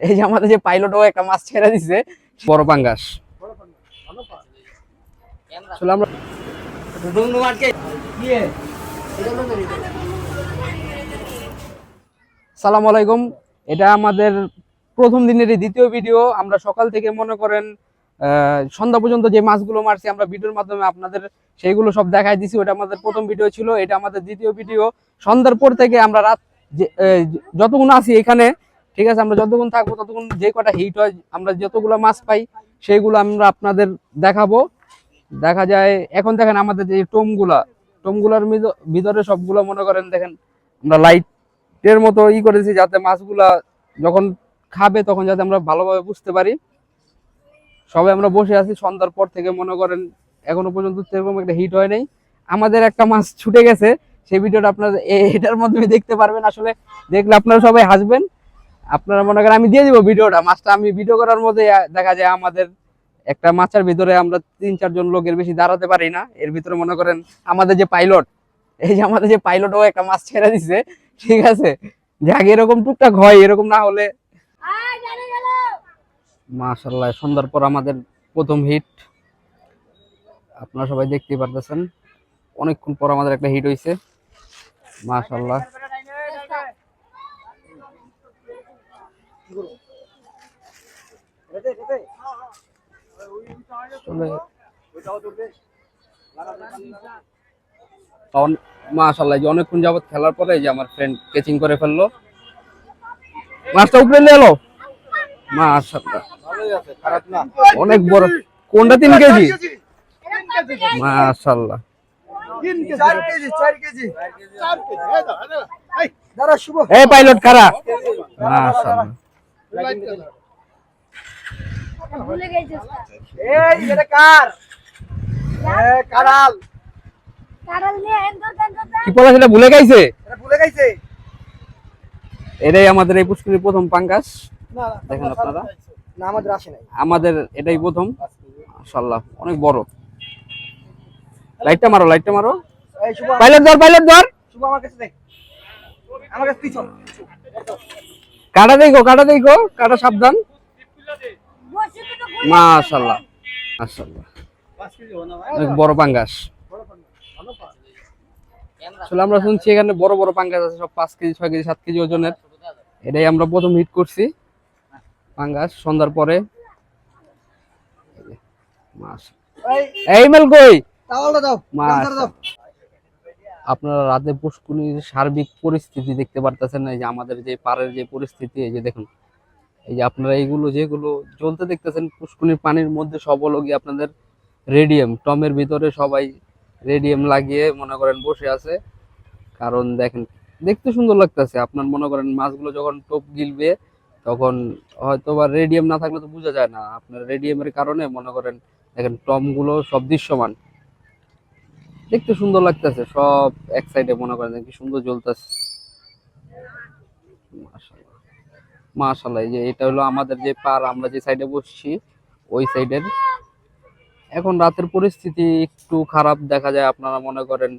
এই যে আমাদের যে পাইলটও একটা মাছ ছেড়ে দিছে, বড় পাঙ্গাস। আসলে আমরা সালাম আলাইকুম। এটা আমাদের প্রথম দিনের দ্বিতীয় ভিডিও। আমরা সকাল থেকে মনে করেন সন্ধ্যা পর্যন্ত যে মাছগুলো মারছি আমরা ভিডিওর মাধ্যমে আপনাদের সেইগুলো সব দেখাই দিছি। ওটা আমাদের প্রথম ভিডিও ছিল, এটা আমাদের দ্বিতীয় ভিডিও। সন্ধ্যার পর থেকে আমরা রাত যতক্ষণ আছি এখানে, ঠিক আছে, আমরা যতক্ষণ থাকবো ততক্ষণ যে কটা হিট হয়, আমরা যতগুলো মাছ পাই সেইগুলো আমরা আপনাদের দেখাবো। দেখা যায় এখন দেখেন আমাদের যে টোমগুলার ভিতরে সবগুলো মনে করেন দেখেন আমরা লাইটের মতো করেছি, যাতে মাছগুলা যখন খাবে তখন যাতে আমরা ভালোভাবে বুঝতে পারি। সবাই আমরা বসে আছি সন্ধ্যার পর থেকে, মনে করেন এখনো পর্যন্ত সেরকম একটা হিট হয় নাই। আমাদের একটা মাছ ছুটে গেছে, সেই ভিডিওটা আপনারা এটার মাধ্যমে দেখতে পারবেন। আসলে দেখলে আপনারা সবাই হাসবেন। আপনারা মনে করেন আমি দিয়ে দিব ভিডিওটা, মাছটা আমি ভিডিও করার মধ্যে দেখা যায় আমাদের একটা মাছের ভিতরে আমরা 3-4 জন লোকের বেশি দাঁড়াতে পারি না। এর ভিতরে মনে করেন আমাদের যে পাইলট, এই যে আমাদের যে পাইলটও একটা মাছ ছেড়ে দিছে, ঠিক আছে। যাক এরকম টুকটাক হয়, এরকম না হলে। মাশাআল্লাহ, সন্ধ্যার পর আমাদের প্রথম হিট আপনারা সবাই দেখতেই পারতেছেন। অনেকক্ষণ পর আমাদের একটা হিট হয়েছে, মাশাআল্লাহ। মাশাআল্লাহ, যে অনেকক্ষণ যাবত খেলার পরে যে আমার ফ্রেন্ড ক্যাচিং করে ফেললো, মাছটা উপরে নিয়ে এলো। মাশাআল্লাহ, অনেক বড়। কোনটা 3 কেজি? মাশাআল্লাহ, এই পাইলট কারা? মাশাআল্লাহ, এই এটা কার? কারাল কি বলা, সেটা ভুলে গেছে। এটাই আমাদের এই পুষ্করির প্রথম পাঙ্গাস। দেখেন আপনারা, না আমাদের আসে নাই, আমাদের এটাই প্রথম। মাশাআল্লাহ, অনেক বড়। লাইটটা মারো, লাইটটা মারো। পাইলট ধর, পাইলট ধর। শুভ আমার কাছে দেখ, আমার কাছে পিছন। কাটা দেখো, কাটা দেখো, কাটা সাবধান। মাশাআল্লাহ, মাশাআল্লাহ, অনেক বড় পাঙ্গাস। আসলে আমরা শুনছি এখানে বড় বড় পাঙ্গাস আছে, সব 5 কেজি 6 কেজি 7 কেজি ওজনের। এটাই আমরা প্রথম হিট করছি পাঙ্গাস সন্ধ্যার পরে। এই মেল কই, আপনারা রাতে পুষ্করিণীর সার্বিক পরিস্থিতি দেখতে পারতেছেন। এই যে আমাদের যে পাড়ের যে পরিস্থিতি, এই যে দেখুন, এই যে আপনারা এইগুলো যেগুলো জ্বলতে দেখতেছেন পুষ্করিণীর পানির মধ্যে, সব হলো গিয়ে আপনাদের রেডিয়াম। টমের ভিতরে সবাই রেডিয়াম লাগিয়ে মনে করেন বসে আছে। কারণ দেখেন দেখতে সুন্দর লাগতেছে। আপনার মনে করেন মাছগুলো যখন টোপ গিলবে তখন হয়তো বা রেডিয়াম না থাকলে তো বোঝা যায় না। আপনার রেডিয়ামের কারণে মনে করেন দেখেন টমগুলো সব দৃশ্যমান, দেখতে সুন্দর লাগতেছে। সব এক সাইডে মনে করেন কি সুন্দর জ্বলতেছে। মাশাআল্লাহ, মাশাআল্লাহ। এই যে এটা হলো আমাদের যে পার, আমরা যে সাইডে বসছি ওই সাইডের। এখন রাতের পরিস্থিতি একটু খারাপ দেখা যায়। আপনারা মনে করেন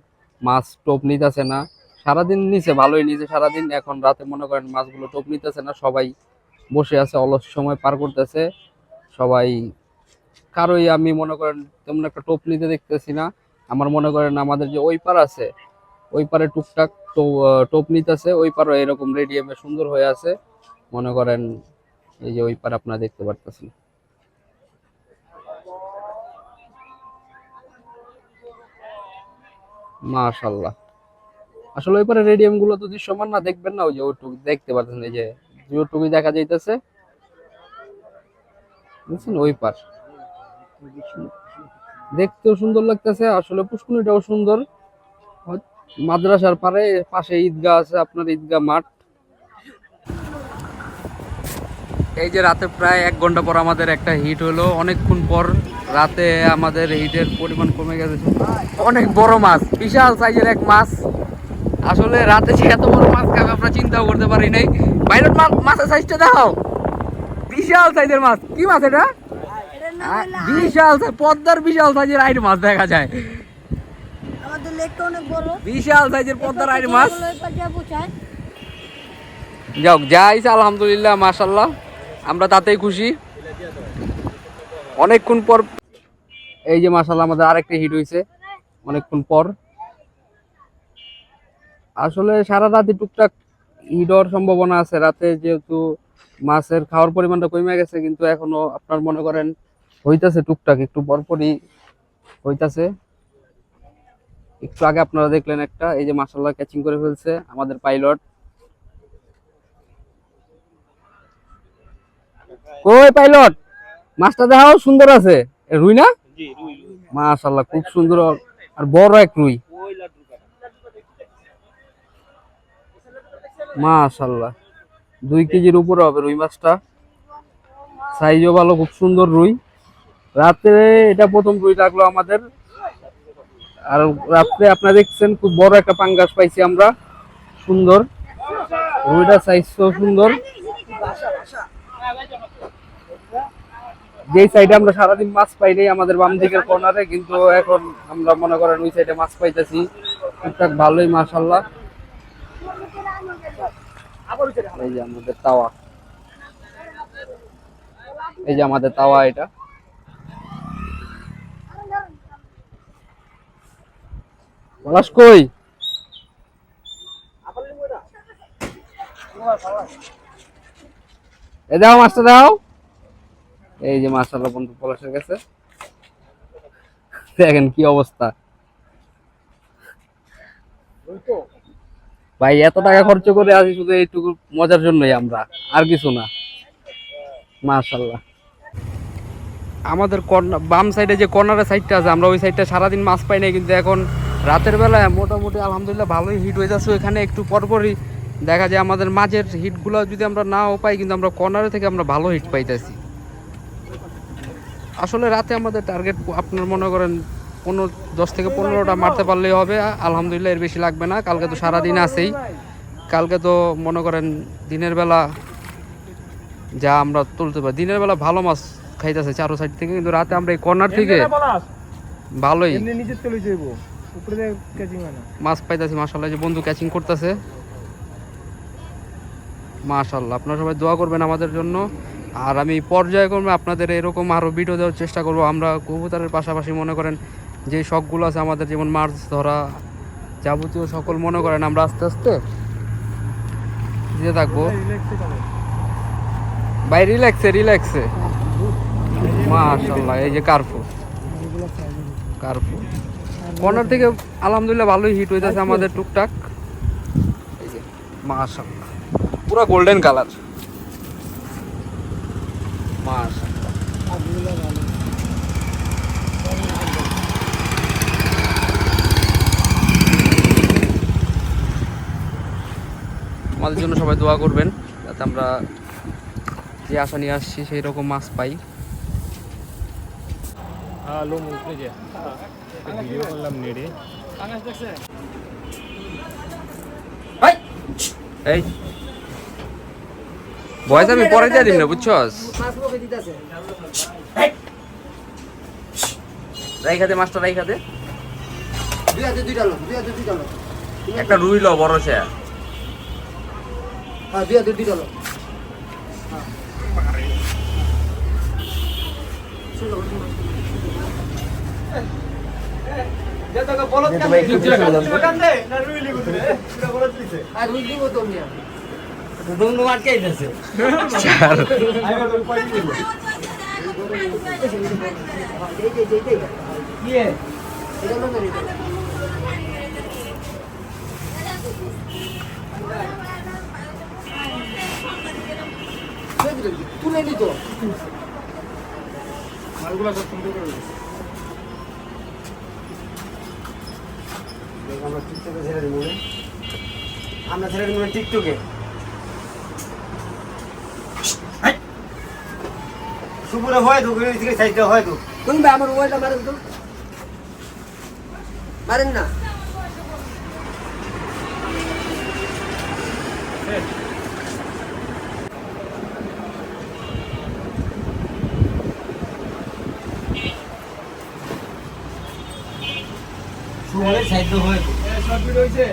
মাছ টোপ নিতেছে না। সারাদিন নিচে ভালোই নিচে সারাদিন, এখন রাতে মনে করেন মাছগুলো টোপ নিতেছে না। সবাই বসে আছে, অলস সময় পার করতেছে সবাই। কারোই আমি মনে করেন তেমন একটা টোপ নিতে দেখতেছি না। আমার মনে করেন আমাদের যে ওই পার আছে, ওই পারে টুকটাক টোপ নিতেছে। ওই পারও এরকম রেডিয়ামে সুন্দর হয়ে আছে মনে করেন। এই যে ওই পার আপনারা দেখতে পারতেছেন। মাশাআল্লাহ, আসলে ওই পারে রেডিয়াম গুলো তো দৃশ্যমান না, দেখবেন না। ওই যে ওইটুকু দেখতে পাচ্ছেন, এই যে যেটুকুই দেখা যাইতেছে, বুঝছেন, ওই পার দেখতেও সুন্দর লাগতেছে। আসলে পুষ্করিণীটাও সুন্দর। মাদ্রাসার পারে পাশে ঈদগাহ আছে, আপনার ঈদগাহ মাঠ। এই যে রাতে প্রায় 1 ঘন্টা পর আমাদের একটা হিট হলো, অনেকক্ষণ পর। রাতে আমাদের হিটের পরিমাণ কমে গেছে। অনেক বড় মাছ, বিশাল সাইজের এক মাছ। আসলে রাতে যে এত বড় মাছ খাবে আমরা চিন্তাও করতে পারি নাই। পাইলট মাছের সাইজটা দেখাও, বিশাল সাইজের মাছ। কি মাছ এটা? বিশাল, পদ্মার বিশাল সাইজের আইড মাছ দেখা যায়। বিশাল সাইজের পদ্মার আইড মাছ। যাক যাইছে, আলহামদুলিল্লাহ, মাশাআল্লাহ। আমরা তাতেই খুশি। অনেকক্ষণ পর এই যে মাশাআল্লাহ আমাদের আরেকটা হিট হয়েছে অনেকক্ষণ পর। আসলে সারা রাতে টুকটাক হিট হওয়ার সম্ভাবনা আছে, রাতে যেহেতু মাছের খাওয়ার পরিমাণটা কমে গেছে, কিন্তু এখনো আপনার মনে করেন হইতাছে টুকটাক, একটু পরপরই হইতাছে। একটু আগে আপনারা দেখলেন একটা, এই যে মাশাআল্লাহ ক্যাচিং করে ফেলছে আমাদের পাইলট। কই পাইলট, মাছটা দেখাও, সুন্দর আছে। রুই না? মাশাআল্লাহ খুব সুন্দর আর বড় এক রুই। মাশাআল্লাহ 2 কেজির উপরে হবে রুই মাছটা, সাইজও ভালো, খুব সুন্দর রুই। রাতে এটা প্রথম রুই লাগলো আমাদের। আর রাত্রে আপনারা দেখছেন খুব বড় একটা পাঙ্গাস পাইছি আমরা, সুন্দর রুইটা, সাইজও সুন্দর। যে সাইডে আমরা সারাদিন মাছ পাই নাই আমাদের বাম দিকের কর্নারে, কিন্তু এখন আমরা মনে করেন ওই সাইডে মাছ পাইতেছি টুকটাক ভালোই মাশাআল্লাহ। এই যে আমাদের তাওয়া, এই যে আমাদের তাওয়া, এটা পলাশ কই, এ দাও মাছটা দাও। এই যে মাশাআল্লাহ বন্ধু পলাশের কাছে, দেখেন কি অবস্থা ভাই। এত টাকা খরচ করে আসি শুধু এইটুকু মজার জন্যই আমরা, আর কিছু না। মাশাআল্লাহ আমাদের বাম সাইডে যে কর্নারের সাইডটা আছে, আমরা ওই সাইডটা সারাদিন মাছ পাই না, কিন্তু এখন রাতের বেলায় মোটামুটি আলহামদুলিল্লাহ ভালোই হিট হয়ে যাচ্ছে। ওইখানে একটু পরপরই দেখা যায় আমাদের মাঝের হিটগুলো যদি আমরা নাও পাই, কিন্তু আমরা কর্নারে থেকে আমরা ভালো হিট পাইতেছি। আসলে রাতে আমাদের টার্গেট আপনার মনে করেন 10 থেকে 15টা মারতে পারলেই হবে, আলহামদুলিল্লাহ, এর বেশি লাগবে না। কালকে তো সারাদিন আছেই, কালকে তো মনে করেন দিনের বেলা যা আমরা তুলতে পারি, দিনের বেলা ভালো মাছ খাইতেছে চারো সাইড থেকে, কিন্তু রাতে আমরা এই কর্নার থেকে ভালোই মাছ পাইতেছি মাশাআল্লাহ। যে বন্ধু ক্যাচিং করতেছে মাশাআল্লাহ। আপনারা সবাই দোয়া করবেন আমাদের জন্য, আর আমি পর্যায়ক্রমে আপনাদের এরকম আরও ভিডিও দেওয়ার চেষ্টা করব। আমরা কবুতরের পাশাপাশি মনে করেন যে শখগুলো আছে আমাদের, যেমন মাছ ধরা যাবতীয় সকল মনে করেন আমরা আস্তে আস্তে দিতে থাকবো ভাই। রিল্যাক্সে মাশাআল্লাহ। এই যে কার্পু কর্নার থেকে আলহামদুলিল্লাহ ভালোই হিট হইতেছে আমাদের টুকটাক। এই যে মাশাআল্লাহ পুরো গোল্ডেন কালার মাশাআল্লাহ। আমাদের জন্য সবাই দোয়া করবেন যাতে আমরা যে আশা নিয়ে আসছি সেই রকম মাছ পাই। এই বয়স আমি পরে দিয়ে দিন না, বুঝছস? রাইখাতে মাছটা রাইখাতে একটা রুই লো বড় সে। তুলে নিত মালগুলা সব সুন্দর করে আমরা টিকটকে ছেড়ে দেবো, আমরা ছেড়ে দেবো টিকটকে। সুপুরে হয় তো থেকে সাইডে হয় তো কোন ভাই আমার মোবাইলটা মারেন তো, মারেন না। সুপুরে সাইডে হয় তো সব ভিডিও হইছে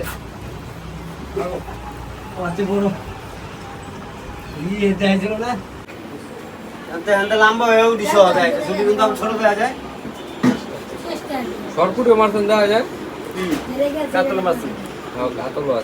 আচ্ছা বড় ইয়ে যাইছিল না। হাতে লম্বা হয়েও দিছো যায় যদি কিন্তু আবার ছোট হয়ে যায় সরপুটিও মারছেন দেখা যায় কাতল মাছ কাতল আছে